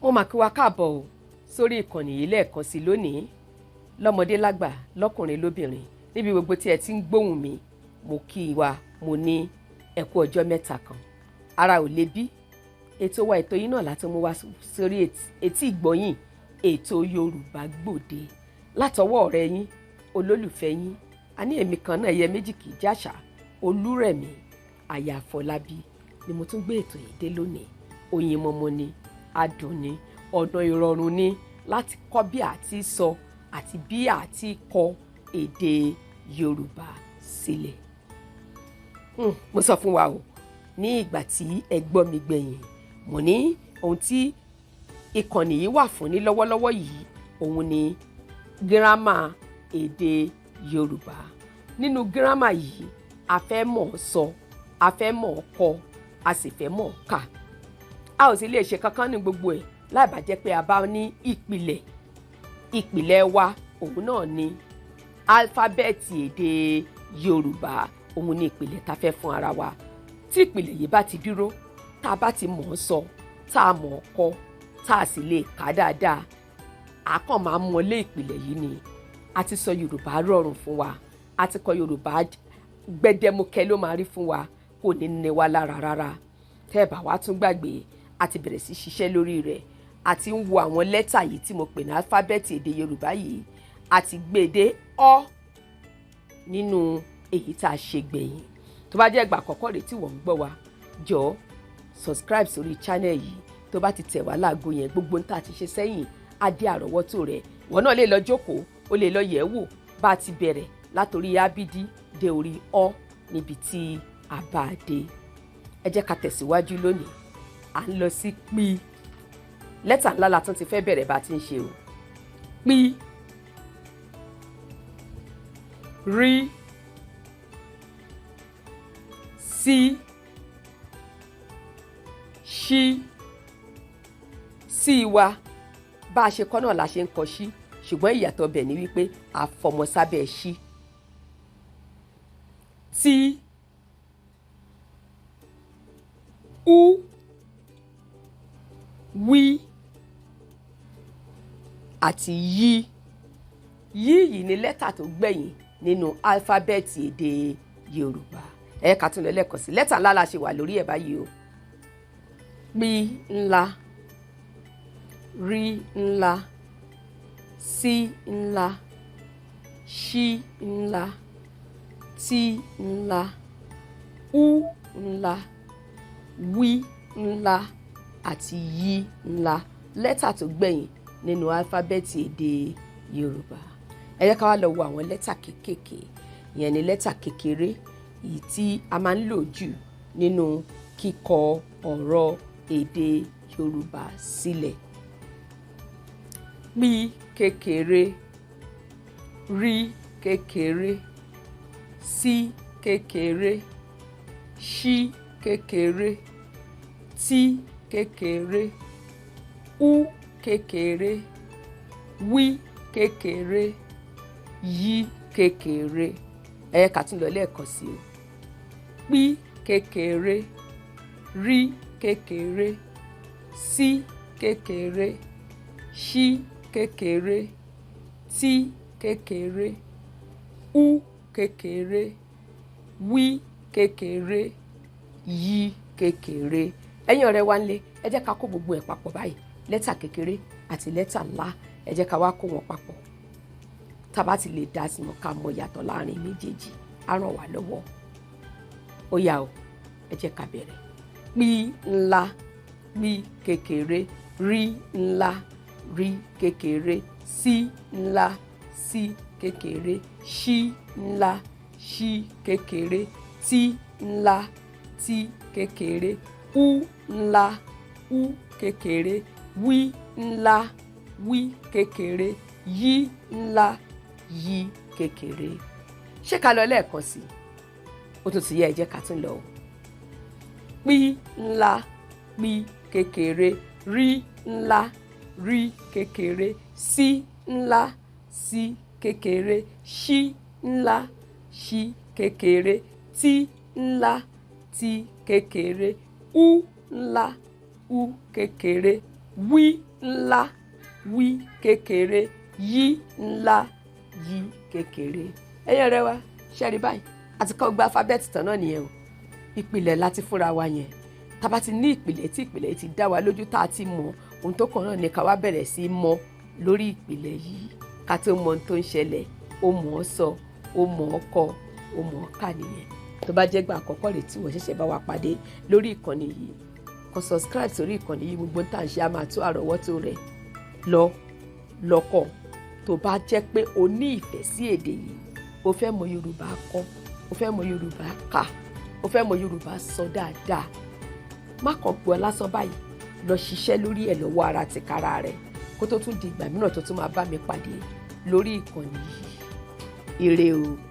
mo mà kí wa káàbọ̀ o sórí ìkànnì yìí lẹ́ẹ̀kan sí lónìí lọ́mọdé lágbà lọ́kùnrin lóbìnrin níbi gbogbo tí ẹ ti ń gbóhùn mi mo kí wa mo ní ẹ kú ọjọ́ mẹ́ta kan ara ò le bí ètò wa ètò yìí náà láti mú wa sórí etí ìgbọ́yìn ètò Yorùbá Gbòde látọwọ́ ọ̀rẹ́ yín olólùfẹ́ yín a ní èmi kan náà ẹyẹ méjì kì í jàṣà Olúrẹ̀mí aya Àfọlábí ni mo tún gbé ètò yìí dé lónìí oyin mọ́mọ́ ni adùn ni ọ̀nà ìrọ̀rùn ni láti kọ́ bí a ti sọ àti bí a ti kọ èdè Yorùbá sílẹ̀. Mo sọ fún wa o ní ìgbà tí ẹ gbọ́ mi gbẹ̀yìn mo ní ohun tí ìkànnì yìí wà fún ní lọ́wọ́lọ́wọ́ yìí òun ni gírámà èdè Yorùbá. Nínú gírámà yìí a fẹ́ mọ̀ ọ́ sọ a fẹ́ mọ̀ ọ́ kọ a sì fẹ́ mọ̀ ọ́ kà. A ò sì lè ṣe kankan ní gbogbo ẹ̀ láì bá jẹ́ pé a bá ní ìpìlẹ̀ wa òun náà ni álífábẹ́ẹ̀tì èdè Yorùbá òun ni ìpìlẹ̀ tá fẹ́ fún ara wa. Tí ìpìlẹ̀ yìí bá ti dúró tá a bá ti mọ̀ ọ́ sọ tá a mọ̀ ọ́ kọ tá a sì lè kà dáadáa a kàn máa mọlé ìpìlẹ̀ yìí ni. A ti sọ Yorùbá rọrùn fún wa a ti kọ Yorùbá gbẹdẹmukẹ ló máa rí fún wa kò ní ní wa lára rárá. Tẹ́ ẹ bá wá tún gbàgbé a ti bẹ̀rẹ̀ sí ṣiṣẹ́ lórí rẹ̀ a ti ń wo àwọn lẹ́tà yìí tí mo pè ní álífábẹ́ẹ̀tì èdè Yorùbá yìí a ti gbé dé ọ nínú èyí tá a ṣe gbẹ̀yìn. Tó bá jẹ́ ìgbà àkọ́kọ́ rẹ̀ tí wọ́n ń gbọ́ wa jọ̀ọ́ subscribe sórí channel yìí tó bá ti tẹ̀ wá láago yẹn gbogbo ń tà ti ṣe sẹ́yìn á dé àrọ́wọ́tò rẹ̀ wọ́n náà lè lọ jókòó ó lè lọ yẹ̀ wò bá a ti bẹ̀rẹ̀ látòrí ábídí dé orí ọ níbi tí a bá a dé. Ẹ jẹ́ ká tẹ̀síwájú lónìí à ń lọ sí pí lẹ́tà ńlá la tún ti fẹ́ bẹ̀rẹ̀ bá a ti ń ṣe o. Pí rí sí ṣí sí wa bá a ṣe kọ́ náà la ṣe ń kọ ṣí ṣùgbọ́n ìyàtọ̀ bẹ̀ ni wípé a fọmọ sábẹ́ ṣí. Tí ú wí àti yí yìí ni lẹ́tà tó gbẹ̀yìn nínú álífábẹ́ẹ̀tì èdè Yorùbá. Ẹ ká tún lọ lẹ́ẹ̀kan sí lẹ́tà ńlá la ṣe wà lórí ẹ̀ báyìí o. Pí ńlá rí ńlá sí ńlá ṣí ńlá tí ńlá ú ńlá wí ńlá àti yí ńlá lẹ́tà tó gbẹ̀yìn nínú álífábẹ́ẹ̀tì èdè Yorùbá. Ẹ jẹ́ ká wá lọ wo àwọn lẹ́tà kéékèèké ìyẹn ni lẹ́tà kékeré èyí tí a máa ń lò jù nínú kíkọ ọ̀rọ̀ èdè Yorùbá sílẹ̀. Pí kékeré rí kékeré sí kékeré ṣí kékeré tí kékeré ú kékeré wí kékeré yí kékeré. Ẹ ká tún lọ lẹ́ẹ̀kan sí o. Pí kékeré rí kékeré sí kékeré ṣí kékeré tí kékeré ú kékeré wí kékeré yí kékeré. Ẹ̀yin ọ̀rẹ́ wa ńlé ẹ jẹ́ ká kó gbogbo ẹ̀ papọ̀ báyìí lẹ́tà kékeré àti lẹ́tà ńlá ẹ jẹ́ ká wá kó wọn papọ̀ tá bá ti lè dá sí mọ́ ká mọ yàtọ̀ láàrin méjèèjì á ràn wá lọ́wọ́. Ó yá o ẹ jẹ́ ká bẹ̀rẹ̀. Pí ńlá pí kékeré rí ńlá rí kékeré sí ńlá sí kékeré ṣí ńlá ṣí kékeré tí ńlá tí kékeré ú ńlá ú kékeré wí ńlá wí kékeré yí ńlá yí kékeré. Ṣé ká lọ lẹ́ẹ̀kan sí ó tún ti yẹ ẹ jẹ́ ká tún lọ. Pí ńlá pí kékeré rí ńlá rí kékeré sí ńlá sí kékeré ṣí ńlá ṣí kékeré tí ńlá tí kékeré ú ńlá ú kékeré wí ńlá, wí kékeré, yí ńlá, yí kékeré. Ẹ̀yin ọ̀rẹ́ wa, ṣé rí báyìí àti kọ́ gba alifábẹ́ẹ̀tì tán náà nìyẹn o. Ìpìlẹ̀ láti fúnra wa yẹn, tá bá ti ní ìpìlẹ̀ tí ìpìlẹ̀ ti dá wa lójú tá a ti mọ̀ ohun tó kàn náà ni ká wá bẹ̀rẹ̀ sí í mọ̀ lórí ìpìlẹ̀ yìí ká tó mọ̀ ohun tó ń ṣẹlẹ̀. Ó mọ̀ ọ́ sọ, ó mọ̀ ọ́ kọ, ó mọ̀ ọ́ kà nìyẹn. Tó bá jẹ́ gbà àkọ́kọ́ rẹ̀ tí wọ́n ṣẹ̀ṣẹ̀ bá wa pàdé lórí ìkànnì yìí, kàn subscribe sórí ìkànnì yìí, gbogbo tá à ń ṣe á máa tó àrọ́wọ́tó rẹ̀ lọ́kọ̀. Tó bá jẹ́ pé o ní ìfẹ́ sí èdè yìí, o fẹ́ mọ Yorùbá kọ, o fẹ́ mọ Yorùbá kà, o fẹ́ mọ Yorùbá sọ dáadáa, má kàn gbọ́ lásán báyìí, lọ ṣiṣẹ́ lórí ẹ̀ lọ́wọ́ ara tìkára rẹ̀ kó tó tún di ìgbà mìíràn tó tún máa bá mi pàdé lórí ìkànnì yìí. Ire o.